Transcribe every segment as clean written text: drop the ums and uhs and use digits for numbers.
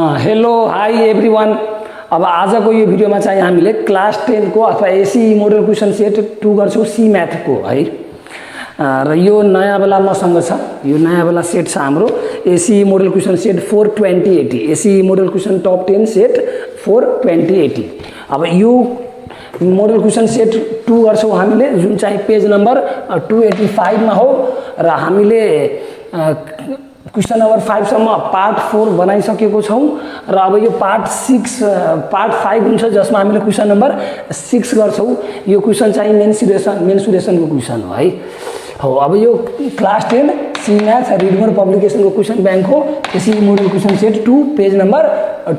Hello hi everyone. अब आजको यो भिडियोमा चाहिँ हामीले क्लास 10 को अथवा एसी मोडल क्वेसन सेट 2 गर्छौं सी म्याथ को है। र यो नयाँ वाला मसँग छ, यो नयाँ वाला सेट छ हाम्रो AC model question set 4 2080, AC model question top 10 set 4 2080। अब यो मोडल क्वेसन सेट 2 गर्छौं हामीले, जुन चाहिँ पेज नम्बर 285 मा हो। र हामीले क्वेसन नम्बर 5 सम्म पार्ट 4 बनाइसकेको छौं। र अब यो पार्ट 5 हुन्छ, जसमा हामीले क्वेसन नम्बर 6 गर्छौं। यो क्वेसन चाहिँ मेन्सुरेसनको क्वेसन हो है। हो अब यो क्लास 10 सी म्याथ रिडमर पब्लिकेसनको क्वेसन ब्याङ्क हो। एसी model question set 2 page number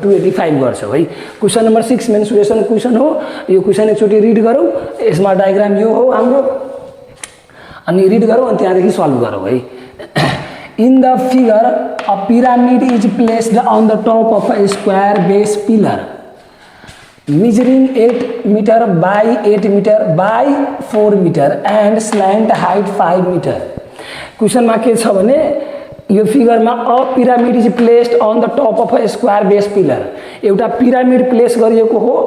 285 गर्छौं है। क्वेसन नम्बर 6 मेन्सुरेसन क्वेसन हो। यो क्वेसन एकचोटि रिड गरौँ। यसमा डायग्राम यो हो हाम्रो, अनि रिड गरौँ अनि त्यहाँदेखि सल्भ गरौँ है। In the figure, a pyramid is placed on the top of a square base pillar measuring 8 meter by 8 meter by 4 meter and slant height 5 meter. Question में के छ भने यो फिगर में a pyramid is placed on the top of a square base pillar, एउटा pyramid place गरिएको हो,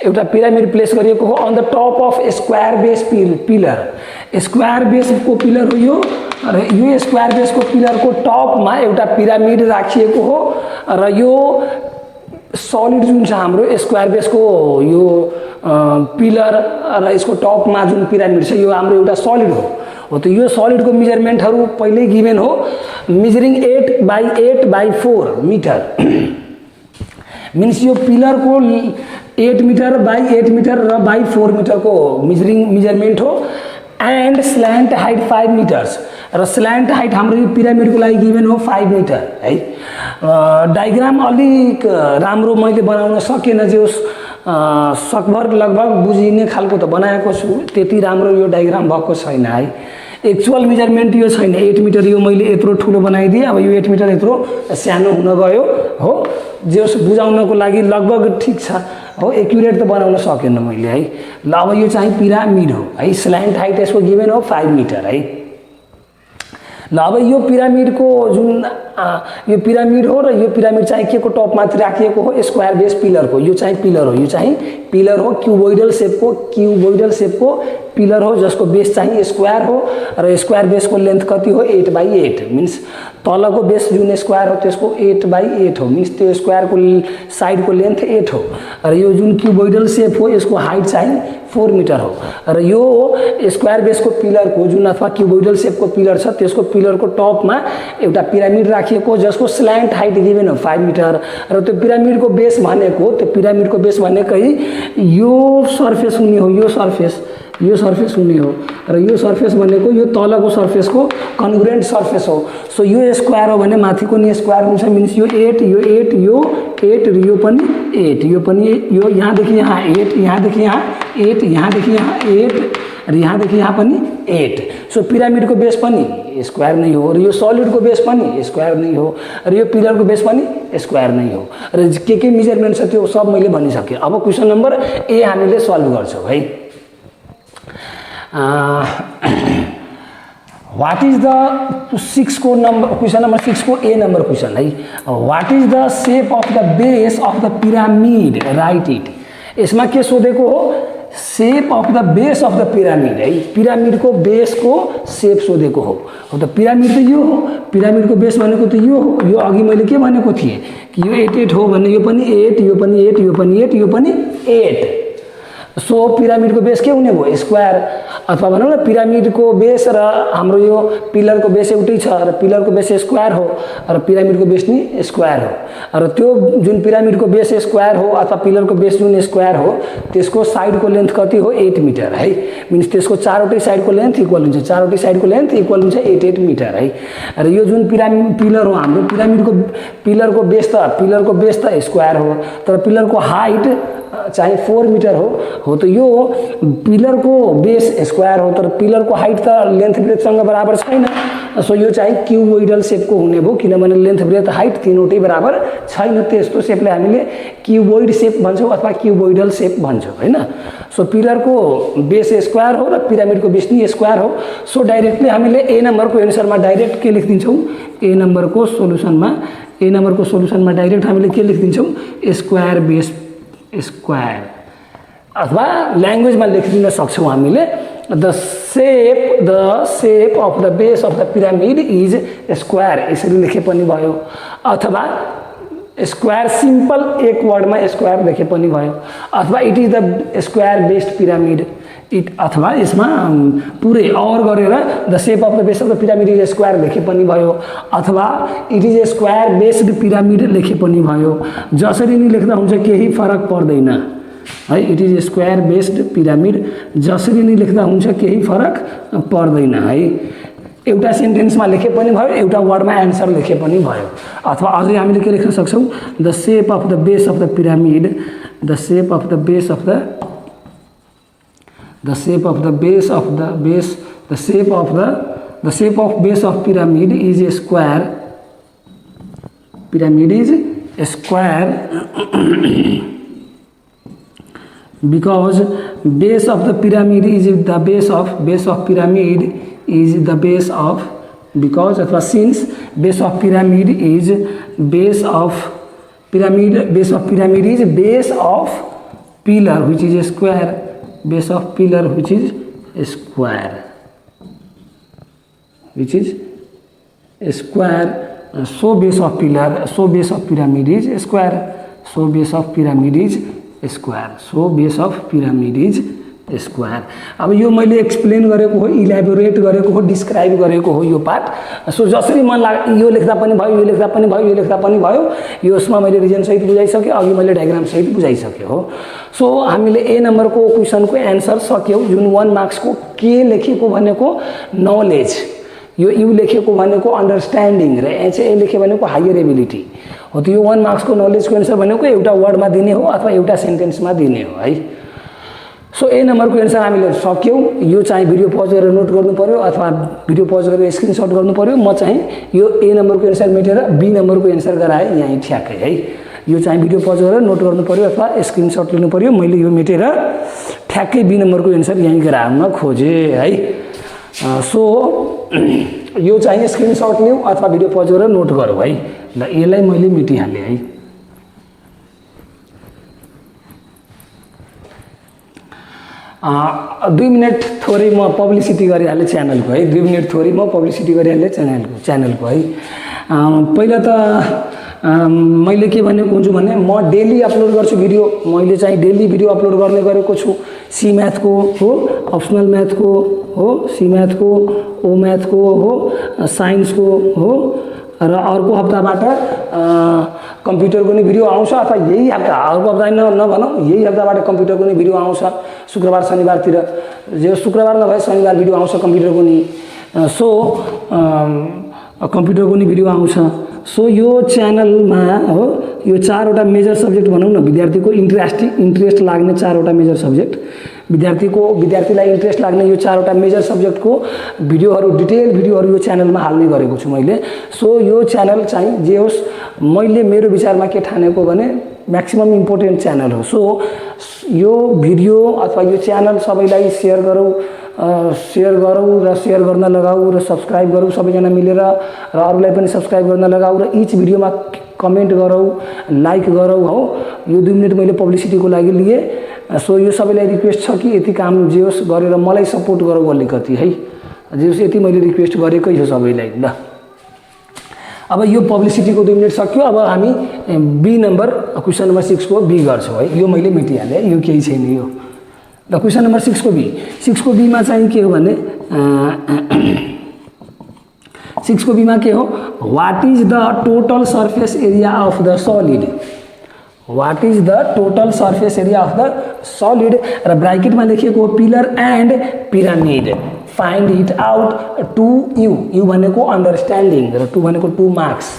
एउटा पिरामिड प्लेस गरिएको हो on the top of square base pillar. Square base को पिलर हो यो, र यो स्क्वायर बेस को पिलर को टप में एउटा पिरामिड राखिएको हो। र यो सलिड जुन छ हाम्रो स्क्वायर बेस को यो पिलर र यसको टप में जुन पिरामिड छ यो हाम्रो एउटा सलिड हो। तो यो सलिड को मेजरमेन्टहरु पहिल्यै गिभन हो। Measuring 8 by 8 by 4 metre means यो पिलर को 8 मिटर बाई 8 मिटर र बाई 4 मिटर को मेजरमेंट हो। एंड स्लैंट हाइट 5 मिटर्स, र स्लैंट हाइट हाम्रो यो पिरामिड को लागि गिभन हो 5 मिटर है। डायग्राम अलिक राम्रो मैले बनाउन सकेन, जो सकभर लगभग बुझिने खालको त बनाएको छु, त्यति राम्रो यो डायग्राम भएको छैन है। एक्चुअल मेजरमेंट यो छैन। 8 मिटर यो मैले यत्रो ठुलो बनाइदिए, अब यो 8 मिटर यत्रो सानो हुन गयो हो। जो बुझाउनको लागि लगभग ठीक छ हो, एक्युरेट त बनाउन सकेन मैले है। ल अब यो चाहिँ पिरामिड हो है। स्ल्यान्ट हाइट यसको गिभन हो 5 मिटर है। ल अब यो पिरामिड को जुन यो पिरामिड हो, र यो पिरामिड चाहिँ के को टप माथि राखिएको हो, स्क्वायर बेस पिलर को। यो चाहिँ पिलर हो, यो चाहिँ पिलर हो, क्यूबोइडल शेप को पिलर हो, जसको बेस चाहिँ स्क्वायर हो। र स्क्वायर बेस को लेंथ कति हो 8 by 8 मीन्स तलको बेस जुन स्क्वायर हो त्यसको 8 by 8 हो, मीन्स त्यो स्क्वायर को साइड को लेंथ 8 हो। र यो जुन क्यूबोइडल शेप हो यसको हाइट चाहिँ 4 मिटर हो। र यो स्क्वायर बेस को पिलर को जुन अथवा क्यूबोइडल शेप को पिलर छ त्यसको पिलर को टप में एउटा पिरामिड राखिएको, जसको स्ल्यान्ट हाइट गिभन हो 5 मिटर। र त्यो पिरामिड को बेस भनेको, त्यो पिरामिड को बेस भनेकै यो सर्फेस हुने हो, यो सर्फेस हुने हो। र यो सर्फेस भनेको यो तलको सर्फेस को कन्ग्रुएन्ट सर्फेस हो। सो यो स्क्वायर हो भने माथिको नि स्क्वायर हुन्छ, मीन्स यो 8 यो 8 यो 8 र यो पनि 8, यो पनि यो यहाँदेखि यहाँ 8, यहाँदेखि यहाँ 8, यहाँदेखि यहाँ 8 र यहाँदेखि यहाँ पनि 8। सो पिरामिड को बेस पनि स्क्वायर नै हो, र यो सलिड को बेस पनि स्क्वायर नै हो, र यो पिलर को बेस पनि स्क्वायर नै हो। र के मेजरमेन्ट छ त्यो सब मैले भनिसकेँ। अब क्वेसन नम्बर ए हामीले सल्भ गर्छौं है। व्हाट इज द 6 को नंबर, क्वेश्चन नंबर 6 को ए नंबर क्वेश्चन है। What is the shape of the base of the pyramid, right it. इसमें के सोधेको हो, shape of the base of the pyramid है। पिरामिड को बेस को शेप सोधेको हो। तो पिरामिड तो यो हो, पिरामिड को बेस भनेको त यो हो। यो अघि मैले के भनेको थिएँ कि यो 8 8 हो भने यो पनि 8, यो पनि 8, यो पनि 8, यो पनि 8। सो पिरामिड को बेस के हुने भयो स्क्वायर, अथवा भनौँ न पिरामिड को बेस र हाम्रो यो पिलर को बेस एउटै छ, र पिलर को बेस स्क्वायर हो, र पिरामिड को बेस नि स्क्वायर हो। र त्यो जुन पिरामिड को बेस स्क्वायर हो अथवा पिलर को बेस जुन स्क्वायर हो त्यसको साइड को लेंथ कति हो 8 मिटर है। मीन्स त्यसको चारवटै साइड को लेंथ इक्वल हुन्छ, चारवटै साइड को लेंथ इक्वल हुन्छ 8 8 मिटर है। र यो जुन पिलर हो हाम्रो पिरामिड को पिलर को बेस त स्क्वायर हो, तर पिलर को हाइट चाहे 4 मिटर हो। तो यो पिलर को बेस स्क्वायर हो, तर पिलर को हाइट त लेंथ ब्रेथसँग बराबर छैन। सो यो चाहिँ क्यूबोइडल शेप को हुने भयो, किनभने लेंथ ब्रेथ हाइट तीनवटै बराबर छैन। त्यस्तो शेपले हामीले क्यूबोइड शेप भन्छौं अथवा क्यूबोइडल शेप भन्छौं हैन। सो पिलर को बेस स्क्वायर हो र पिरामिड को बेस नि स्क्वायर हो। सो डाइरेक्टली हामीले ए नंबर को एन्सरमा डाइरेक्ट के लेखिदिन्छौं, ए नंबर को सोलुसनमा ए नम्बरको सोलुसनमा डाइरेक्ट हामीले के लेखिदिन्छौँ स्क्वायर बेस स्क्वायर अथवा ल्याङ्ग्वेजमा लेखिदिन सक्छौँ हामीले the shape of the base of the pyramid is square यसरी लेखे पनि भयो अथवा स्क्वायर सिम्पल एक वर्डमा स्क्वायर लेखे पनि भयो अथवा it is the square based pyramid it अथवा यसमा पुरै और गरेर the shape of the base of the pyramid is square लेखे पनि भयो अथवा it is a square based pyramid लेखे पनि भयो जसरी नि लेख्दा हुन्छ केही फरक पर्दैन है it is a square based pyramid जसरी नि लेख्दा हुन्छ केही फरक पर्दैन है एउटा सेन्टेन्समा लेखे पनि भयो एउटा वर्डमा एन्सर लेखे पनि भयो अथवा अझै हामीले के लेख्न सक्छौँ the shape of the base of the pyramid the shape of the base of the shape of the base of the base the shape of base of pyramid is a square pyramid is a square because base of the pyramid is the base of pyramid is the base of because अथवा since base of pyramid is base of pyramid is base of pillar which is a square base of pillar which is a square so base of pillar so base of pyramid is a square so base of pyramid is a square so base of pyramid is a square अब यो मैले explain गरेको हो elaborate गरेको हो describe गरेको हो यो पार्ट सो जसरी मन लाग यो लेख्दा पनि भयो यो लेख्दा पनि भयो यो लेख्दा पनि भयो यसमा मैले रिजन सहित बुझाइसकेँ अघि मैले डायग्राम सहित बुझाइसकेँ हो सो हामीले ए नम्बरको क्वेसनको एन्सर सक्यौँ जुन 1 मार्क्सको के लेखेको भनेको नलेज यो यु लेखेको भनेको अन्डरस्ट्यान्डिङ र ए लेखे भनेको हायर एबिलिटी हो त्यो 1 मार्क्सको नलेजको एन्सर भनेको एउटा वर्डमा दिने हो अथवा एउटा सेन्टेन्समा दिने हो है सो ए नम्बरको एन्सर हामीले सक्यौँ यो चाहिँ भिडियो पज गरेर नोट गर्नु पर्यो अथवा भिडियो पज गरेर स्क्रिनसट गर्नु पर्यो म चाहिँ यो ए नम्बरको एन्सर मेटेर बी नम्बरको एन्सर गराएँ यहीँ ठ्याक्कै है यो चाहिँ भिडियो पज गरेर नोट गर्नु पर्यो अथवा स्क्रिनसट लिनु पर्यो मैले यो मेटेर ठ्याक्कै बी नम्बरको एन्सर यहीँ गराउन खोजेँ है सो यो चाहिँ स्क्रिनसट लिऊ अथवा भिडियो पज गरेर नोट गरौँ है ल यसलाई मैले मेटिहालेँ है 2 मिनट थोरै म पब्लिसिटी गरिहालेँ च्यानलको है 2 मिनट थोरै म पब्लिसिटी गरिहालेँ च्यानलको है पहिला त मैले के भनेको हुन्छु भने म डेली अपलोड गर्छु भिडियो मैले चाहिँ डेली भिडियो अपलोड गर्ने गरेको छु सी म्याथको हो अप्सनल म्याथको हो सी म्याथको ओ म्याथको हो साइन्सको हो र अर्को हप्ताबाट कम्प्युटरको नि भिडियो आउँछ अथवा यही हप्ता अर्को हप्ता नभनौँ यही हप्ताबाट कम्प्युटरको नि भिडियो आउँछ शुक्रबार शनिबारतिर जो शुक्रबार नभए शनिबार भिडियो आउँछ कम्प्युटरको नि सो कम्प्युटरको नि भिडियो आउँछ सो यो च्यानलमा हो यो 4वटा मेजर सब्जेक्ट भनौँ न विद्यार्थीको इन्ट्रेस्ट लाग्ने 4वटा मेजर सब्जेक्ट विद्यार्थीलाई इन्ट्रेस्ट लाग्ने यो 4वटा मेजर सब्जेक्टको भिडियोहरू डिटेल भिडियोहरू यो च्यानलमा हाल्ने गरेको छु मैले सो यो च्यानल चाहिँ जे होस् मैले मेरो विचारमा के ठानेको भने म्याक्सिमम इम्पोर्टेन्ट च्यानल हो सो यो भिडियो अथवा यो च्यानल सबैलाई सेयर गरौँ र सेयर गर्न लगाऊ र सब्सक्राइब गरौँ सबैजना मिलेर र अरूलाई पनि सब्सक्राइब गर्न लगाऊ र इच भिडियोमा कमेन्ट गरौँ लाइक गरौँ हो यो 2 मिनट मैले पब्लिसिटीको लागि लिए सो यो सबैलाई रिक्वेस्ट छ कि यति काम जे होस् गरेर मलाई सपोर्ट गरौँ अलिकति है जे होस् यति मैले रिक्वेस्ट गरेकै हो सबैलाई ल अब यो पब्लिसिटीको 2 मिनट सक्यो अब हामी बी नम्बर क्वेसन नम्बर 6 को बी गर्छौँ है यो मैले मेटिहालेँ यो केही छैन यो ल क्वेसन नम्बर 6 को बीमा चाहिँ के हो भने 6 को बीमा के हो what is the total surface area of the solid what is the total surface area of the solid र ब्रैकेटमा लेखिएको pillar and pyramid find it out 2 you भनेको अन्डरस्ट्यान्डिङ र 2 भनेको 2 मार्क्स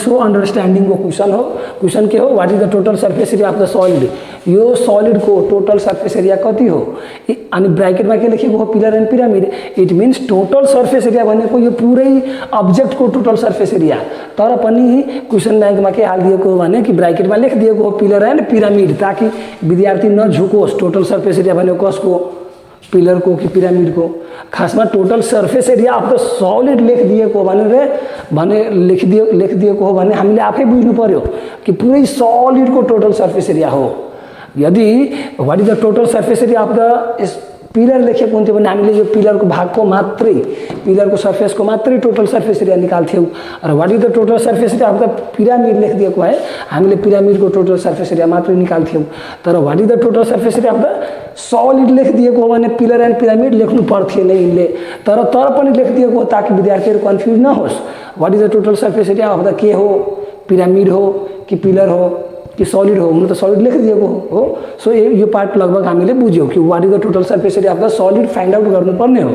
हो अन्डरस्ट्यान्डिङको क्वेसन के हो what is the total surface area of the solid यो सॉलिडको total surface area कति हो अनि ब्रैकेटमा के लेखेको हो pillar and pyramid it means total surface area भनेको यो पुरै अब्जेक्टको टोटल सर्फेस एरिया तर पनि क्वेसन ब्याङ्कमा के हालिदिएको हो भने कि ब्रैकेटमा लेखिदिएको हो पिलर एन्ड पिरामिड ताकि विद्यार्थी नझुकोस् टोटल सर्फेस एरिया भनेको कसको पिलर को कि पिरामिड को खासमा total surface area of the solid लेखिदिएको भने लेखिदिएको हो भने हामीले आफै बुझ्नु पर्यो कि पुरै सलिडको टोटल सर्फेस एरिया हो। यदि what is the total surface area of the pillar लेखेको हुन्थ्यो भने हामीले यो पिलरको भागको मात्रै पिलरको सर्फेसको मात्रै टोटल सर्फेस एरिया निकाल्थ्यौँ र what is the total surface area of the pyramid लेखिदिएको भए हामीले पिरामिडको टोटल सर्फेस एरिया मात्रै निकाल्थ्यौँ। तर what is the total surface area of the solid लेखिदिएको हो भने पिलर एन्ड पिरामिड लेख्नु पर्थेन यिनले, तर पनि लेखिदिएको हो ताकि विद्यार्थीहरू कन्फ्युज नहोस्। What is the total surface area of the के हो, पिरामिड हो कि पिलर हो कि सलिड हो, हुन त सलिड लेखिदिएको हो। सो यो पार्ट लगभग हामीले बुझ्यौँ कि what is the total surface area of the solid find out गर्नुपर्ने हो,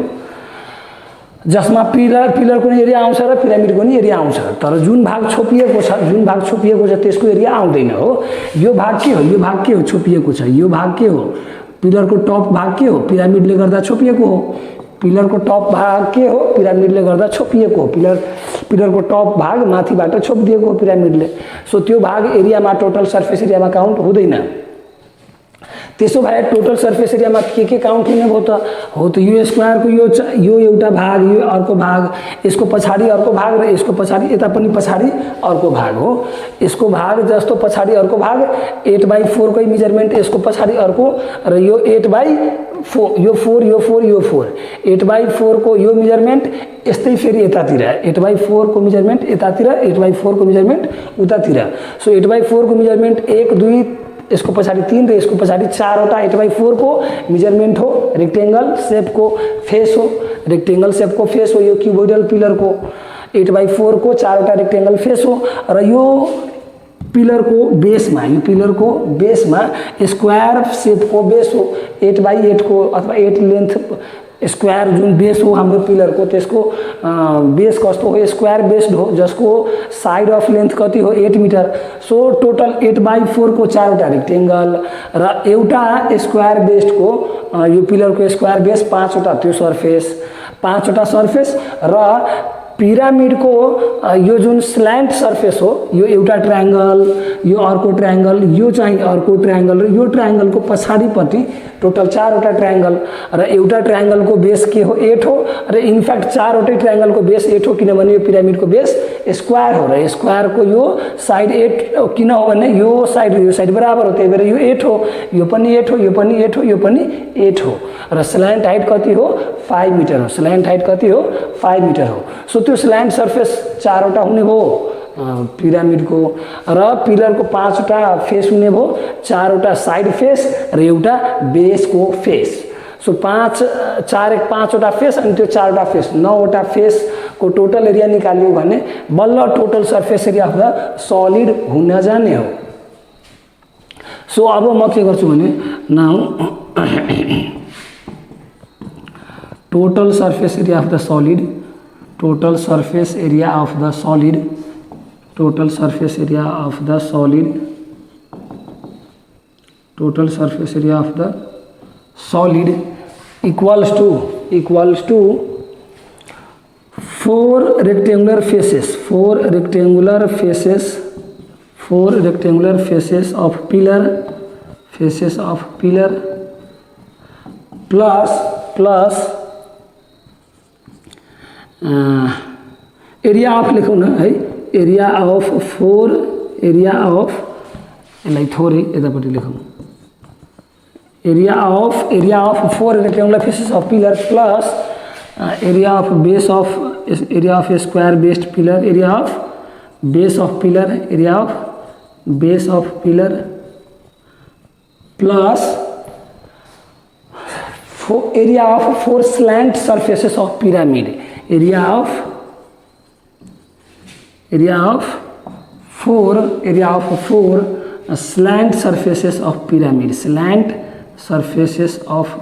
जसमा पिलरको नि एरिया आउँछ र पिरामिडको नि एरिया आउँछ। तर जुन भाग छोपिएको छ त्यसको एरिया आउँदैन हो। यो भाग के हो, यो भाग के हो, छोपिएको छ। यो भाग के हो, पिलरको टप भाग के हो, पिरामिडले गर्दा छोपिएको हो। पिलरको टप भाग के हो, पिरामिडले गर्दा छोपिएको हो। पिलरको टप भाग माथिबाट छोपिदिएको हो पिरामिडले। सो त्यो भाग एरियामा टोटल सर्फेस एरियामा काउन्ट हुँदैन। त्यसो भए टोटल सर्फेस एरियामा के काउन्ट हुने भयो त, हो त यो स्क्वायरको यो एउटा भाग, यो अर्को भाग, यसको पछाडि अर्को भाग र यसको पछाडि यता पनि पछाडि अर्को भाग हो। यसको भाग जस्तो पछाडि अर्को भाग 8/4 कै मेजरमेन्ट, यसको पछाडि अर्को र यो 8/4 यो 4 यो 4 यो 4 8/4 को यो मेजरमेन्ट यस्तै फेरि यतातिर 8/4 को मेजरमेन्ट यतातिर 8/4 को मेजरमेन्ट उतातिर। सो 8/4 को मेजरमेन्ट 1 2 यसको पछाडि 3 र यसको पछाडि 4 वटा 8/4 को मेजरमेन्ट हो। रेक्टेंगल शेपको फेस हो, रेक्टेंगल शेपको फेस हो। यो क्युबोइडल पिलरको 8/4 को 4 वटा रेक्टेंगल फेस हो र यो पिलरको बेसमा स्क्वायर शेपको बेस हो। 8/8 को अथवा 8 लेन्थ स्क्वायर जुन बेस हो हाम्रो पिलरको, त्यसको बेस कस्तो हो, स्क्वायर बेस्ड हो, जसको साइड अफ लेन्थ कति हो, 8 मिटर। सो टोटल 8/4 को 4 वटा रेक्टेंगल र एउटा स्क्वायर बेस्डको यो पिलरको स्क्वायर बेस 5 वटा त्यो सर्फेस, 5 वटा सर्फेस र पिरामिडको यो जुन स्ल्यान्ट सर्फेस हो, यो एउटा ट्रायंगल, यो अर्को ट्रायंगल, यो चाहिँ अर्को ट्रायंगल र यो ट्रायंगलको पछाडिपट्टि टोटल 4 वटा ट्रायंगल र एउटा ट्रायंगलको बेस के हो, 8 हो र इनफ्याक्ट 4 वटै ट्रायंगलको बेस 8 हो किनभने यो पिरामिडको बेस स्क्वायर हो र स्क्वायरको यो साइड 8 किन हो भने यो साइड बराबर हो, त्यही भएर यो 8 हो, यो पनि 8 हो, यो पनि 8 हो, यो पनि 8 हो र स्ल्यान्ट हाइट कति हो, 5 मिटर हो। स्ल्यान्ट हाइट कति हो, 5 मिटर हो। सो त्यो स्ल्यान्ट सर्फेस 4 वटा हुने भयो पिरामिडको र पिलरको 5 वटा फेस हुने भयो, 4 वटा साइड फेस र एउटा बेसको फेस। सो 5 4 1 5 वटा फेस अनि त्यो 4 वटा फेस 9 वटा फेसको टोटल एरिया निकाल्यो भने बल्ल total surface area of the solid हुन जाने हो। सो अब म के गर्छु भने now total surface area of the solid, total surface area of the solid, total surface area of the solid, total surface area of the solid equals to 4 rectangular faces, 4 rectangular faces of pillar plus area of लेखौँ न है, area of 4 यसलाई थोरै यतापट्टि लेखौँ, area of 4 rectangular faces of pillar plus area of a square based pillar, area of base of pillar plus area of 4 slant surfaces of pyramid, area of 4 slant surfaces of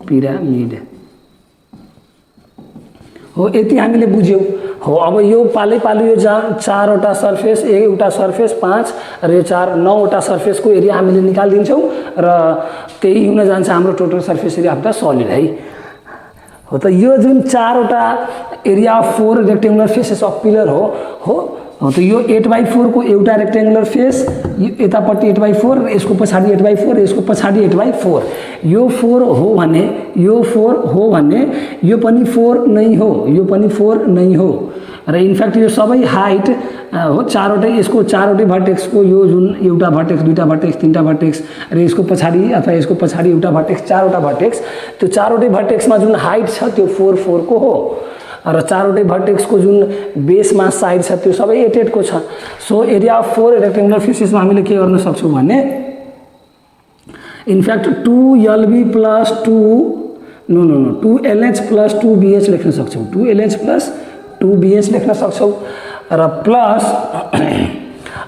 pyramid, हो। यति हामीले बुझ्यौँ हो। अब यो पालै यो 4 वटा surface, एउटा सर्फेस 5 र यो 4 9 वटा सर्फेसको एरिया हामीले निकालिदिन्छौँ र त्यही हुन जान्छ हाम्रो total surface area of the solid है। हो त यो जुन 4 वटा area of 4 rectangular faces of pillar हो हो त यो 8/4 को एउटा रेक्टेंगुलर फेस यतापट्टि 8/4 यसको पछाडि 8/4 यसको पछाडि 8/4 यो 4 हो भने यो 4 हो भने यो पनि 4 नै हो यो पनि 4 नै हो र इनफ्याक्ट यो सबै हाइट हो चारवटै यसको चारवटै भर्टेक्सको यो जुन एउटा भर्टेक्स दुईटा भर्टेक्स तीनटा भर्टेक्स र यसको पछाडि अथवा यसको पछाडि एउटा भर्टेक्स चारवटा भर्टेक्स त्यो चारवटै भर्टेक्समा जुन हाइट छ त्यो 4 4 को हो र चारवटै भर्टेक्सको जुन बेसमा साइड छ त्यो सबै 8 8 को छ सो एरिया अफ 4 रेक्टेंगुलर फेसेसमा हामीले के गर्न सक्छौं भने in fact 2LB plus 2LH plus 2BH लेख्न सक्छौं 2LH प्लस 2BH लेख्न सक्छौं र प्लस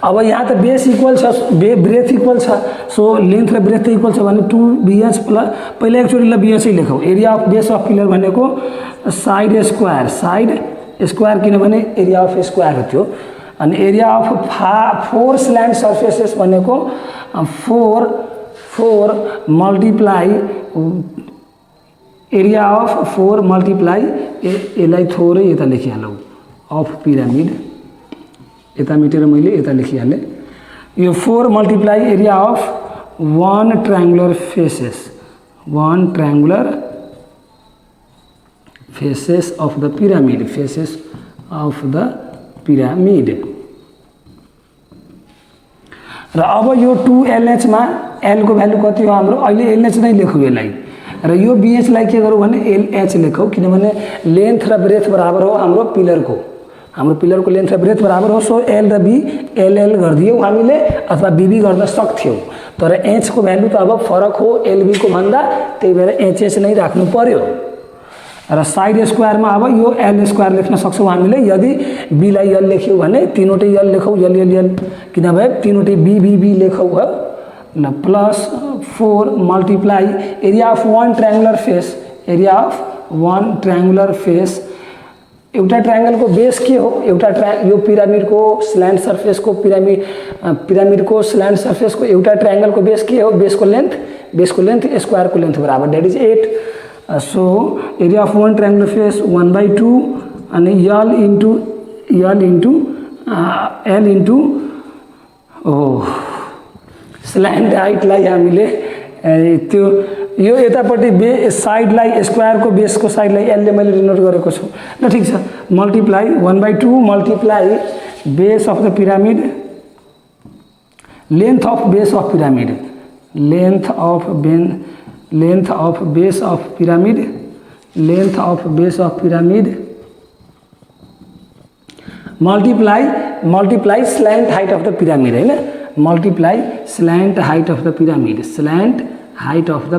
अब यहाँ त बेस इक्वल छ ब्रेथ इक्वल छ सो लेन्थ र ब्रेथ इक्वल छ भने 2BH प्लस पहिला एकचोटि ल BH नै लेखौं area of base of pillar भनेको साइड स्क्वायर किनभने एरिया अफ स्क्वायर हो त्यो अनि एरिया अफ 4 स्ल्यान्ट सर्फेसेस भनेको 4 मल्टिप्लाई एरिया अफ 4 मल्टिप्लाई यसलाई थोरै यता लेखिहालौँ अफ पिरामिड यता मेटेर मैले यता लेखिहालेँ यो 4 multiply area of 1 triangular faces of the pyramid र अब यो 2LH मा L को भ्यालु कति हो हाम्रो अहिले LH नै लेखौँ यसलाई र यो BH लाई के गरौँ भने LH लेखौँ किनभने लेन्थ र ब्रेथ बराबर हो हाम्रो पिलरको लेन्थ र ब्रेथ बराबर हो सो L र B LL गरिदियौ हामीले अथवा BB गर्न सक्थ्यौ तर H को भ्यालु त अब फरक हो LB को भन्दा त्यही भएर HH नै राख्नु पर्यो र साइड स्क्वायरमा अब यो L स्क्वायर लेख्न सक्छौं हामीले यदि B लाई L लेख्यौ भने तीनवटै L लेखौ L किनभने तीनवटै B लेखौ हो ल plus 4 multiply area of 1 triangular face एउटा ट्रायंगलको बेस के हो एउटा यो पिरामिडको स्ल्यान्ट सर्फेसको पिरामिडको स्ल्यान्ट सर्फेसको एउटा ट्रायंगलको बेस के हो बेसको लेन्थ स्क्वायरको लेन्थ बराबर that is 8 so area of 1 triangular face 1/2 अनि L इन्टु स्ल्यान्ट हाइटलाई हामीले त्यो यो यतापट्टि साइडलाई स्क्वायरको बेसको साइडलाई L ले मैले डिनोट गरेको छु ल ठीक छ multiply 1/2 multiply base of the pyramid length of base of pyramid multiply slant height of the pyramid हैन multiply slant height of the pyramid slant height of the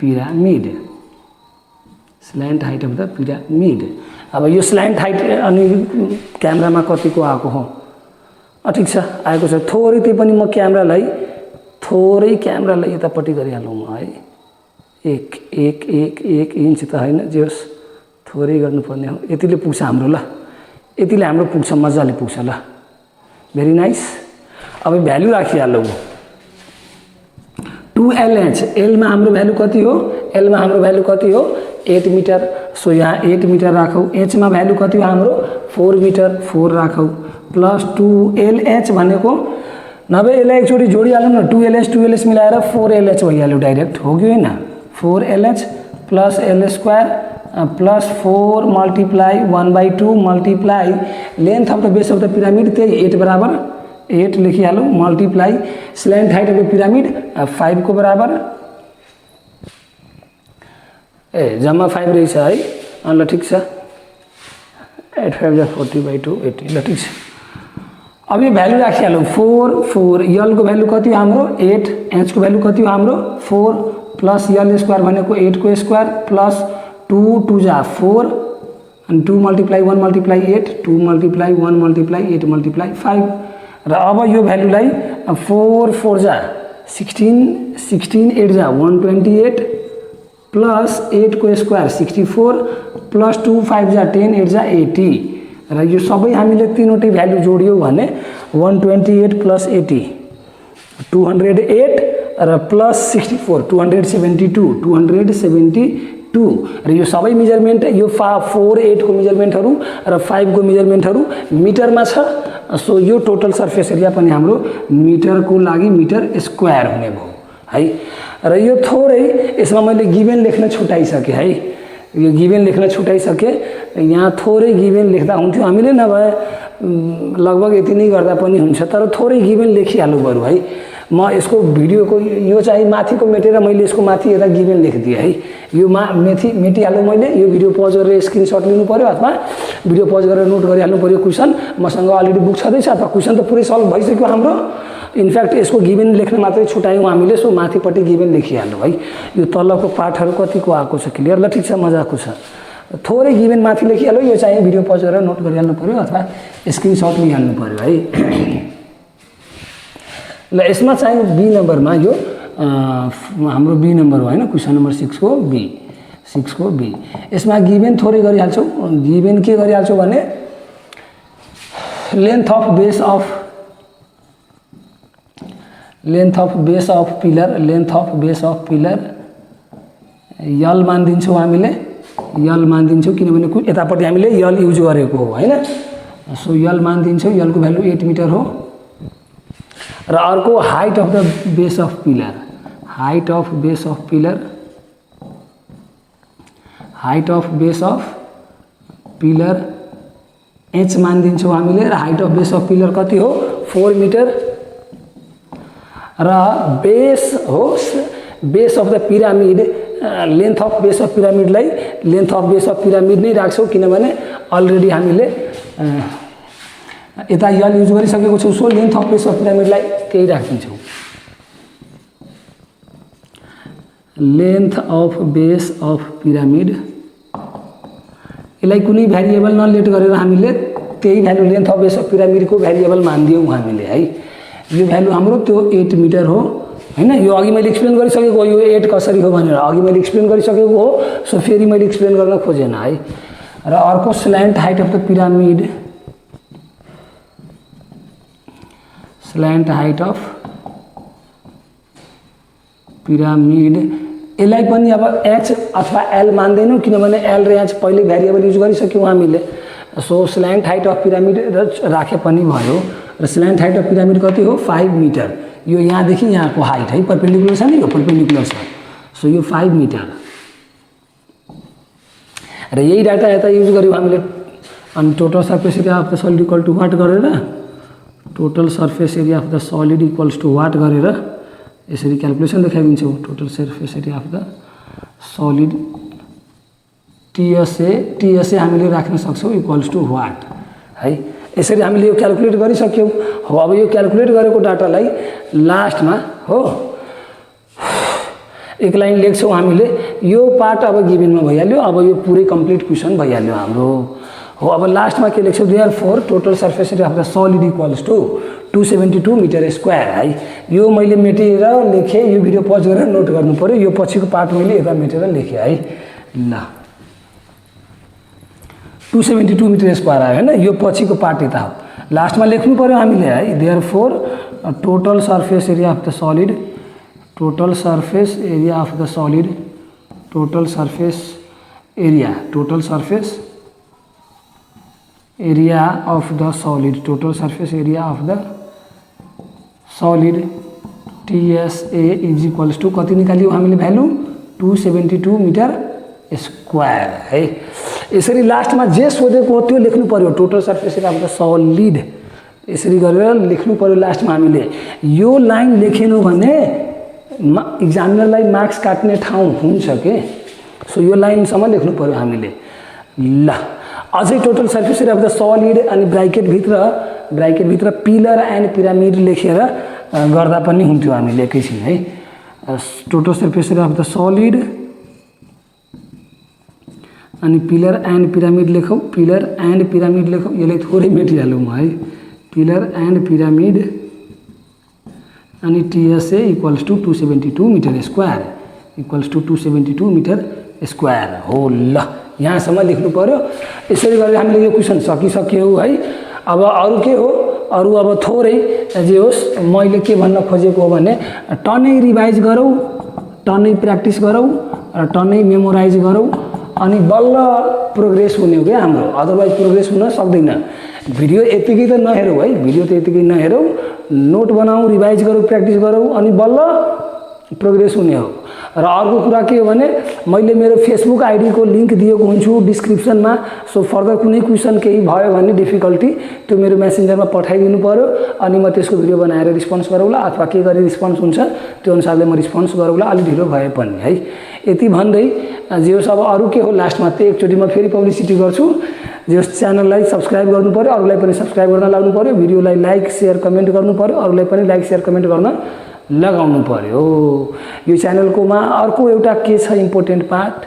pyramid अब यो स्ल्यान्ट हाइट अनि क्यामेरामा कतिको आएको हो ठीक छ आएको छ थोरै त्यही पनि म क्यामेरालाई यतापट्टि गरिहालौँ म है एक इन्च त हैन जस थोरै गर्नुपर्ने हो यतिले पुग्छ हाम्रो ल यतिले हाम्रो पुग्छ मजाले पुग्छ ल भेरी नाइस अब भ्यालु राखिहालौँ 2LH L मा हाम्रो भ्यालु कति हो 8 मिटर सो यहाँ 8 मिटर राखौँ H मा भ्यालु कति हो हाम्रो 4 मिटर 4 राखौँ प्लस 2LH भनेको नभए यसलाई एकचोटि जोडिहालौँ न 2LH मिलाएर 4LH भइहाल्यो डाइरेक्ट हो कि होइन 4LH plus L square plus 4 multiply 1/2 multiply length of the base of the pyramid त्यही 8 बराबर 8 लेखिहालौँ multiply slant height of the pyramid 5 को बराबर जम्मा 5 रहेछ है ल ठीक छ 8 5 जा 40/2 80 ल ठीक छ अब यो भ्यालु राखिहालौँ 4 L को भ्यालु कति हो हाम्रो 8 H को भ्यालु कति हो हाम्रो 4 प्लस L स्क्वायर भनेको 8 को स्क्वायर प्लस 2 जा 4 अनि 2 multiply 1 multiply 8 2 multiply 1 multiply 8 multiply 5 र अब यो भ्यालुलाई 4 जा 16 8 जा 128 प्लस 8 को स्क्वायर 64 प्लस 2 5 जा 10 8 जा 80 र यो सबै हामीले तीनवटै भ्यालु जोडियौ भने 128 प्लस 80 208 र प्लस 64 272 2 र यो सबै मेजरमेन्ट यो 4 8 को मेजरमेन्टहरू र 5 को मेजरमेन्टहरू मिटरमा छ। सो यो टोटल सर्फेस एरिया पनि हाम्रो मिटरको लागि मिटर स्क्वायर हुने भयो है। र यो थोरै यसमा मैले गिभन लेख्न छुटाइसकेँ है, यो गिभन लेख्न छुटाइसकेँ। यहाँ थोरै गिभन लेख्दा हुन्थ्यो, हामीले नभए लगभग यति नै गर्दा पनि हुन्छ, तर थोरै गिभन लेखिहाल्नु पऱ्यो है। म यसको भिडियोको यो चाहिँ माथिको मेटेर मैले यसको माथि यता गिभन लेखिदिएँ है। यो मेटिहाल्नु मैले, यो भिडियो पज गरेर स्क्रिनसट लिनु पऱ्यो अथवा भिडियो पज गरेर नोट गरिहाल्नु पऱ्यो। क्वेसन मसँग अलरेडी बुक छँदैछ अथवा क्वेसन त पुरै सल्भ भइसक्यो हाम्रो। इनफ्याक्ट यसको गिभन लेख्न मात्रै छुटायौँ हामीले, सो माथिपट्टि गिभन लेखिहाल्नु है। यो तलको पाठहरू कतिको आएको छ क्लियर? ल ठिक छ, मजाको छ। थोरै गिभन माथि लेखिहाल्यो, यो चाहिँ भिडियो पज गरेर नोट गरिहाल्नु पऱ्यो अथवा स्क्रिनसट लिइहाल्नु पऱ्यो है। ल यसमा चाहिँ बी नम्बरमा यो हाम्रो बी नम्बर हो होइन, क्वेसन नम्बर 6 को बी। यसमा गिभन थोरै गरिहाल्छौँ। गिभन के गरिहाल्छौँ भने length of base of pillar L मानिदिन्छौँ हामीले, यल मानिदिन्छौँ किनभने यतापट्टि हामीले यल युज गरेको हो होइन। सो यल मानिदिन्छौँ, यलको भ्यालु 8 मिटर हो। र अर्को height of the base of pillar, height of base of pillar H मानिदिन्छौँ हामीले। र height of base of pillar कति हो? 4 मिटर। र base of the pyramid, length of base of पिरामिडलाई length of base of pyramid नै राख्छौँ किनभने अलरेडी हामीले यता यल युज गरिसकेको छौँ। So length of base of पिरामिडलाई त्यही राखिदिन्छौँ। Length of base of pyramid यसलाई कुनै भ्यारिएबल नलेट गरेर हामीले त्यही value length of base of पिरामिडको भ्यारिएबल मानिदियौँ हामीले है। यो भ्यालु हाम्रो त्यो 8 मिटर हो होइन। यो अघि मैले एक्सप्लेन गरिसकेको हो, यो 8 कसरी हो भनेर अघि मैले एक्सप्लेन गरिसकेको हो। सो फेरि मैले एक्सप्लेन गर्न खोजेन है। र अर्को slant height of the pyramid, slant height of pyramid यसलाई पनि अब एच अथवा एल मान्दैनौँ किनभने एल र एच पहिले भ्यारिएबल युज गरिसक्यौँ हामीले। So slant height of pyramid राखे पनि भयो। र स्ल्यान्ट हाइट अफ पिरामिड कति हो? 5 मिटर। यो यहाँदेखि यहाँको हाइट है, परपेन्डिकुलर छ नि, यो परपेन्डिकुलर छ। सो यो 5 मिटर। र यही डाटा यता युज गर्यौँ हामीले। अनि total surface area of the solid equal to what गरेर, total surface area of the solid equals to what गरेर यसरी क्याल्कुलेसन देखाइदिन्छौँ। Total surface area of the solid TSA हामीले राख्न सक्छौँ इक्वल्स टु वाट है। यसरी हामीले यो क्याल्कुलेट गरिसक्यौँ। हो अब यो क्याल्कुलेट गरेको डाटालाई लास्टमा हो एक लाइन लेख्छौँ हामीले। यो पार्ट अब गिभनमा भइहाल्यो, अब यो पुरै कम्प्लिट क्वेसन भइहाल्यो हाम्रो हो। अब लास्टमा के लेख्छौँ? Therefore total surface area of the solid equals to 272 metre square है। यो मैले मेटेर लेखेँ, यो भिडियो पज गरेर नोट गर्नु पऱ्यो। यो पछिको पार्ट मैले यता मेटेर लेखेँ है। ल 272 मिटर स्क्वायर आयो होइन। यो पछिको पार्ट यता हो, लास्टमा लेख्नु पऱ्यो हामीले है। Therefore total surface area of the solid, total surface area of the solid, total surface area of the solid, total surface area of the solid TSA is equals to कति निकाल्यौँ हामीले भ्यालु? 272 मिटर स्क्वायर है। यसरी लास्टमा जे सोधेको हो त्यो लेख्नु पर्यो। Total surface area of the solid यसरी गरेर लेख्नु पर्यो लास्टमा हामीले। यो लाइन लेखेनौँ भने इक्जामिनरलाई मार्क्स काट्ने ठाउँ हुन्छ के। सो यो लाइनसम्म लेख्नु पर्यो हामीले। ल अझै total surface area of the solid अनि ब्राइकेटभित्र पिलर एन्ड पिरामिड लेखेर गर्दा पनि हुन्थ्यो हामीले एकैछिन है। Total surface area of the solid अनि पिलर एन्ड पिरामिड लेखौँ, पिलर एन्ड पिरामिड लेखौँ। यसलाई थोरै मेटिहालौँ है। पिलर एन्ड पिरामिड अनि TSA equals to 272 metre square, equals to 272 metre square हो। ल यहाँसम्म लेख्नु पर्यो। यसरी गरेर हामीले यो क्वेसन सकिसक्यौँ है। अब अरू के हो? अरू अब थोरै जे होस्, मैले के भन्न खोजेको हो भने टनै रिभाइज गरौँ, टनै प्र्याक्टिस गरौँ र टन्नै मेमोराइज गरौँ अनि बल्ल प्रोग्रेस हुने हो क्या हाम्रो, अदरवाइज प्रोग्रेस हुन सक्दैन। भिडियो यतिकै त नहेरौँ है, भिडियो त यतिकै नहेरौँ, नोट बनाऊ, रिभाइज गरौँ, प्र्याक्टिस गरौँ अनि बल्ल प्रोग्रेस हुने हो। र अर्को कुरा के हो भने मैले मेरो फेसबुक आईडी को लिंक दिएको हुन्छु डिस्क्रिप्सनमा। सो फर्दर कुनै क्वेसन केही भयो भने डिफिकल्टी त्यो मेरो मेसेन्जरमा पठाइदिनु पर्यो अनि म त्यसको भिडियो बनाएर रिस्पोन्स गरौँला, अथवा के गरी रिस्पोन्स हुन्छ त्यो अनुसारले म रिस्पोन्स गरौँला, अलि ढिलो भए पनि है। यति भन्दै जे होस् अब अरू के हो लास्टमा त्यही एकचोटि म फेरि पब्लिसिटी गर्छु। जे होस् च्यानललाई सब्स्क्राइब गर्नु पर्यो, अरूलाई पनि सब्स्क्राइब गर्न लाग्नु पर्यो, भिडियोलाई लाइक सेयर कमेन्ट गर्नु पर्यो, अरूलाई पनि लाइक सेयर कमेन्ट गर्न लगाउनु पर्यो। यो च्यानलकोमा अर्को एउटा के छ इम्पोर्टेन्ट पार्ट,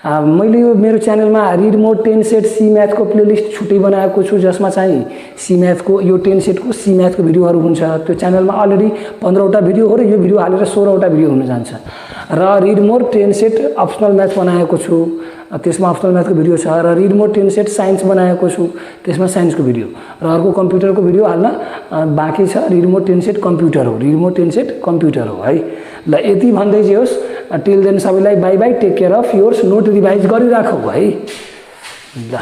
मैले यो मेरो च्यानलमा read more 10 set C म्याथको playlist छुट्टै बनाएको छु, जसमा चाहिँ सी म्याथको यो 10 सेटको सी म्याथको भिडियोहरू हुन्छ। त्यो च्यानलमा अलरेडी 15वटा भिडियो हो र यो भिडियो हालेर 16वटा भिडियो हुन जान्छ। र read more 10 set optional math बनाएको छु, त्यसमा अप्सनल म्याथको भिडियो छ। र रिड मोर 10 सेट साइन्स बनाएको छु, त्यसमा साइन्सको भिडियो। र अर्को कम्प्युटरको भिडियो हाल्न बाँकी छ। रिड मोर 10 सेट कम्प्युटर हो, रिड मोर 10 सेट कम्प्युटर हो है। ल यति भन्दै जे होस् टिल देन सबैलाई bye bye, take care of yours, note revise गरिराखौ है। ल